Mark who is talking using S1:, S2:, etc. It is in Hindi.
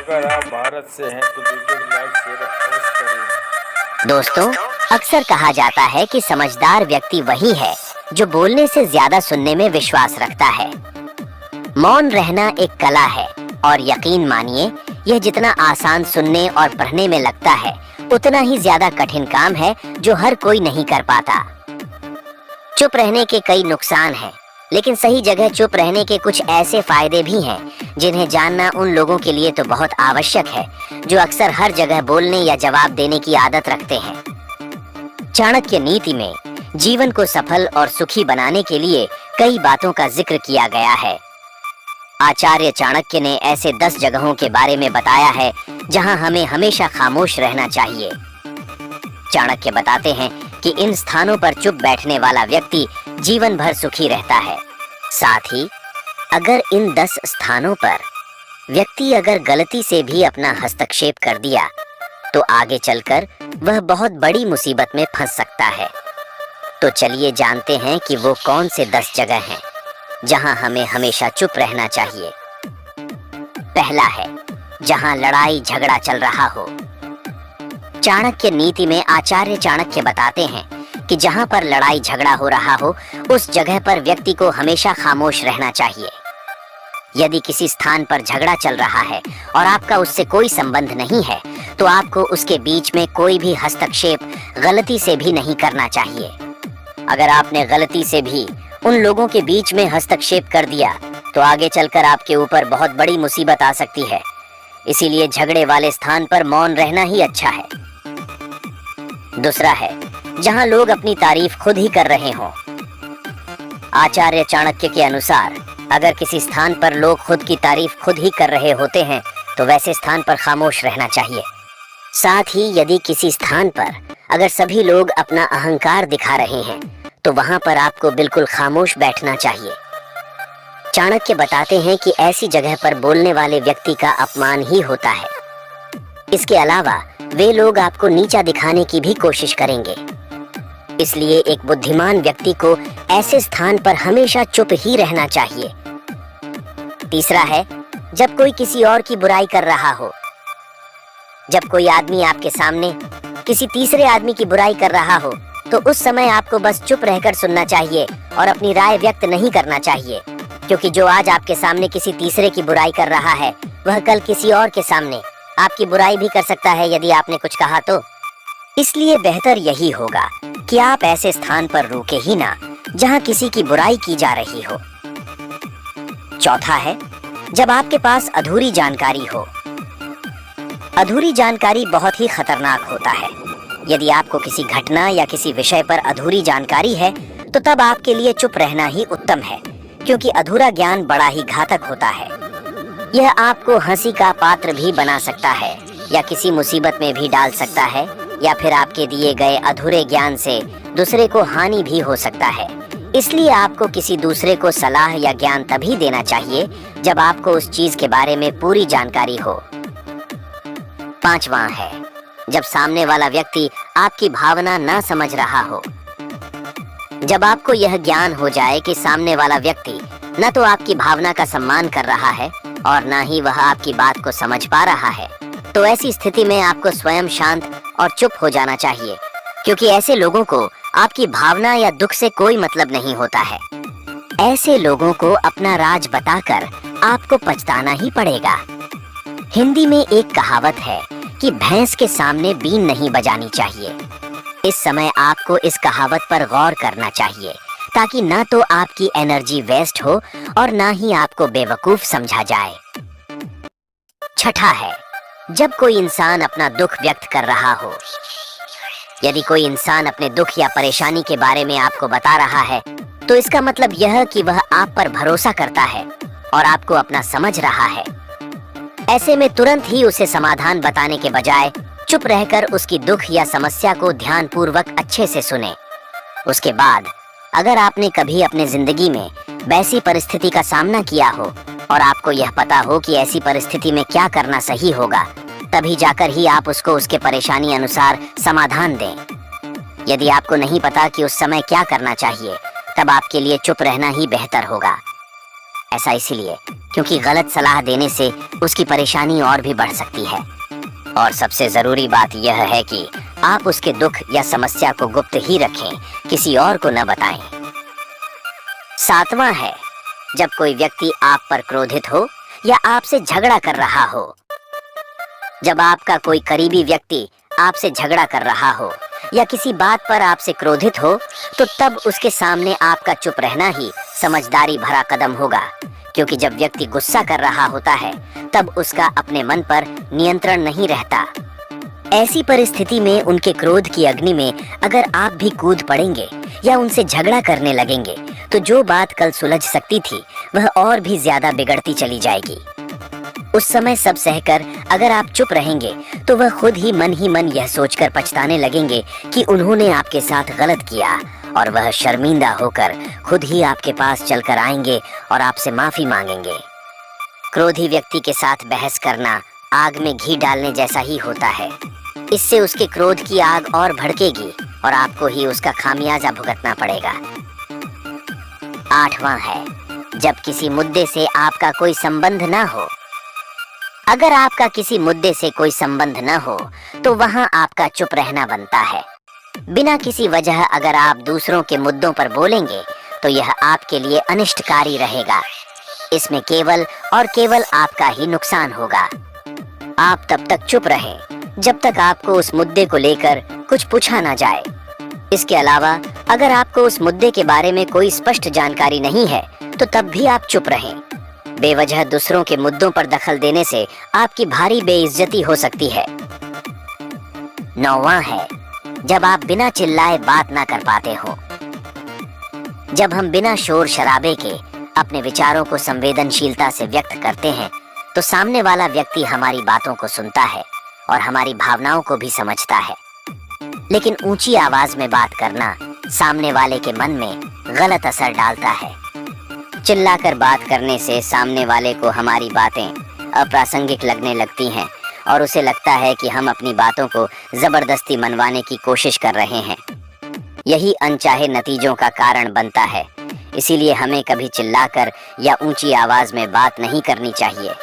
S1: अगर आप भारत से हैं तो वीडियो को लाइक शेयर अवश्य करें।
S2: दोस्तों, अक्सर कहा जाता है कि समझदार व्यक्ति वही है जो बोलने से ज्यादा सुनने में विश्वास रखता है। मौन रहना एक कला है और यकीन मानिए, यह जितना आसान सुनने और पढ़ने में लगता है, उतना ही ज्यादा कठिन काम है जो हर कोई नहीं कर पाता। चुप रहने के कई नुकसान हैं, लेकिन सही जगह चुप रहने के कुछ ऐसे फायदे भी हैं जिन्हें जानना उन लोगों के लिए तो बहुत आवश्यक है जो अक्सर हर जगह बोलने या जवाब देने की आदत रखते हैं। चाणक्य नीति में जीवन को सफल और सुखी बनाने के लिए कई बातों का जिक्र किया गया है। आचार्य चाणक्य ने ऐसे 10 जगहों के बारे में बताया है जहां हमें हमेशा खामोश रहना चाहिए। चाणक्य बताते हैं कि इन स्थानों पर चुप बैठने वाला व्यक्ति जीवन भर सुखी रहता है। साथ ही अगर इन 10 स्थानों पर व्यक्ति अगर गलती से भी अपना हस्तक्षेप कर दिया तो आगे चलकर वह बहुत बड़ी मुसीबत में फंस सकता है। तो चलिए जानते हैं कि वो कौन से 10 जगह हैं जहां हमें हमेशा चुप रहना चाहिए। पहला है जहां लड़ाई झगड़ा चल रहा हो। चाणक्य नीति में आचार्य चाणक्य बताते हैं कि जहां पर लड़ाई झगड़ा हो रहा हो, उस जगह पर व्यक्ति को हमेशा खामोश रहना चाहिए। यदि किसी स्थान पर झगड़ा चल रहा है और आपका उससे कोई संबंध नहीं है, तो आपको उसके बीच में कोई भी हस्तक्षेप गलती से भी नहीं करना चाहिए। अगर आपने गलती से भी उन लोगों के बीच में हस्तक्षेप कर दिया तो आगे चलकर आपके ऊपर बहुत बड़ी मुसीबत आ सकती है। इसीलिए झगड़े वाले स्थान पर मौन रहना ही अच्छा है। दूसरा है जहां लोग अपनी तारीफ खुद ही कर रहे हों। आचार्य चाणक्य के अनुसार अगर किसी स्थान पर लोग खुद की तारीफ खुद ही कर रहे होते हैं तो वैसे स्थान पर खामोश रहना चाहिए। साथ ही यदि किसी स्थान पर अगर सभी लोग अपना अहंकार दिखा रहे हैं तो वहां पर आपको बिल्कुल खामोश बैठना चाहिए। चाणक्य बताते हैं कि ऐसी जगह पर बोलने वाले व्यक्ति का अपमान ही होता है। इसके अलावा वे लोग आपको नीचा दिखाने की भी कोशिश करेंगे। इसलिए एक बुद्धिमान व्यक्ति को ऐसे स्थान पर हमेशा चुप ही रहना चाहिए। तीसरा है जब कोई किसी और की बुराई कर रहा हो। जब कोई आदमी आपके सामने किसी तीसरे आदमी की बुराई कर रहा हो तो उस समय आपको बस चुप रहकर सुनना चाहिए और अपनी राय व्यक्त नहीं करना चाहिए, क्योंकि जो आज आपके सामने किसी तीसरे की बुराई कर रहा है वह कल किसी और के सामने आपकी बुराई भी कर सकता है यदि आपने कुछ कहा तो। इसलिए बेहतर यही होगा कि आप ऐसे स्थान पर रुके ही ना जहां किसी की बुराई की जा रही हो। चौथा है जब आपके पास अधूरी जानकारी हो। अधूरी जानकारी बहुत ही खतरनाक होता है। यदि आपको किसी घटना या किसी विषय पर अधूरी जानकारी है तो तब आपके लिए चुप रहना ही उत्तम है, क्योंकि अधूरा ज्ञान बड़ा ही घातक होता है। यह आपको हंसी का पात्र भी बना सकता है या किसी मुसीबत में भी डाल सकता है, या फिर आपके दिए गए अधूरे ज्ञान से दूसरे को हानि भी हो सकता है। इसलिए आपको किसी दूसरे को सलाह या ज्ञान तभी देना चाहिए जब आपको उस चीज के बारे में पूरी जानकारी हो। पांचवा है जब सामने वाला व्यक्ति आपकी भावना ना समझ रहा हो। जब आपको यह ज्ञान हो जाए कि सामने वाला व्यक्ति न तो आपकी भावना का सम्मान कर रहा है और न ही वह आपकी बात को समझ पा रहा है, तो ऐसी स्थिति में आपको स्वयं शांत और चुप हो जाना चाहिए, क्योंकि ऐसे लोगों को आपकी भावना या दुख से कोई मतलब नहीं होता है। ऐसे लोगों को अपना राज बताकर आपको पछताना ही पड़ेगा। हिंदी में एक कहावत है कि भैंस के सामने बीन नहीं बजानी चाहिए। इस समय आपको इस कहावत पर गौर करना चाहिए, ताकि ना तो आपकी एनर्जी वेस्ट हो और ना ही आपको बेवकूफ समझा जाए। छठा है जब कोई इंसान अपना दुख व्यक्त कर रहा हो। यदि कोई इंसान अपने दुख या परेशानी के बारे में आपको बता रहा है तो इसका मतलब यह कि वह आप पर भरोसा करता है और आपको अपना समझ रहा है। ऐसे में तुरंत ही उसे समाधान बताने के बजाय चुप रहकर उसकी दुख या समस्या को ध्यानपूर्वक अच्छे से सुने। उसके बाद अगर आपने कभी अपने जिंदगी में वैसी परिस्थिति का सामना किया हो और आपको यह पता हो कि ऐसी परिस्थिति में क्या करना सही होगा, तभी जाकर ही आप उसको उसके परेशानी अनुसार समाधान दें। यदि आपको नहीं पता कि उस समय क्या करना चाहिए, तब आपके लिए चुप रहना ही बेहतर होगा। ऐसा इसलिए क्योंकि गलत सलाह देने से उसकी परेशानी और भी बढ़ सकती है। और सबसे जरूरी बात यह है कि आप उसके दुख या समस्या को गुप्त ही रखें, किसी और को न बताएं। 7वां है, जब कोई व्यक्ति आप पर क्रोधित हो या आपसे झगड़ा कर रहा हो। जब आपका कोई करीबी व्यक्ति आपसे झगड़ा कर रहा हो या किसी बात पर आपसे क्रोधित हो, तो तब उसके सामने आपका चुप रहना ही समझदारी भरा कदम होगा, क्योंकि जब व्यक्ति गुस्सा कर रहा होता है तब उसका अपने मन पर नियंत्रण नहीं रहता। ऐसी परिस्थिति में उनके क्रोध की अग्नि में अगर आप भी कूद पड़ेंगे या उनसे झगड़ा करने लगेंगे, तो जो बात कल सुलझ सकती थी वह और भी ज्यादा बिगड़ती चली जाएगी। उस समय सब सहकर अगर आप चुप रहेंगे तो वह खुद ही मन यह सोचकर पछताने लगेंगे कि उन्होंने आपके साथ गलत किया, और वह शर्मिंदा होकर खुद ही आपके पास चलकर आएंगे और आपसे माफी मांगेंगे। क्रोधी व्यक्ति के साथ बहस करना आग में घी डालने जैसा ही होता है। इससे उसके क्रोध की आग और भड़केगी और आपको ही उसका खामियाजा भुगतना पड़ेगा। 8वां है, जब किसी मुद्दे से आपका कोई संबंध न हो। अगर आपका किसी मुद्दे से कोई संबंध न हो तो वहां आपका चुप रहना बनता है। बिना किसी वजह अगर आप दूसरों के मुद्दों पर बोलेंगे तो यह आपके लिए अनिष्टकारी रहेगा। इसमें केवल और केवल आपका ही नुकसान होगा। आप तब तक चुप रहें जब तक आपको उस मुद्दे को लेकर कुछ पूछा ना जाए। इसके अलावा अगर आपको उस मुद्दे के बारे में कोई स्पष्ट जानकारी नहीं है तो तब भी आप चुप रहें। बेवजह दूसरों के मुद्दों पर दखल देने से आपकी भारी बेइज्जती हो सकती है। 9वां है, जब आप बिना चिल्लाए बात ना कर पाते हो। जब हम बिना शोर शराबे के अपने विचारों को संवेदनशीलता से व्यक्त करते हैं तो सामने वाला व्यक्ति हमारी बातों को सुनता है और हमारी भावनाओं को भी समझता है। लेकिन ऊंची आवाज में बात करना सामने वाले के मन में गलत असर डालता है। चिल्लाकर बात करने से सामने वाले को हमारी बातें अप्रासंगिक लगने लगती हैं और उसे लगता है कि हम अपनी बातों को जबरदस्ती मनवाने की कोशिश कर रहे हैं। यही अनचाहे नतीजों का कारण बनता है। इसीलिए हमें कभी चिल्लाकर या ऊंची आवाज में बात नहीं करनी चाहिए।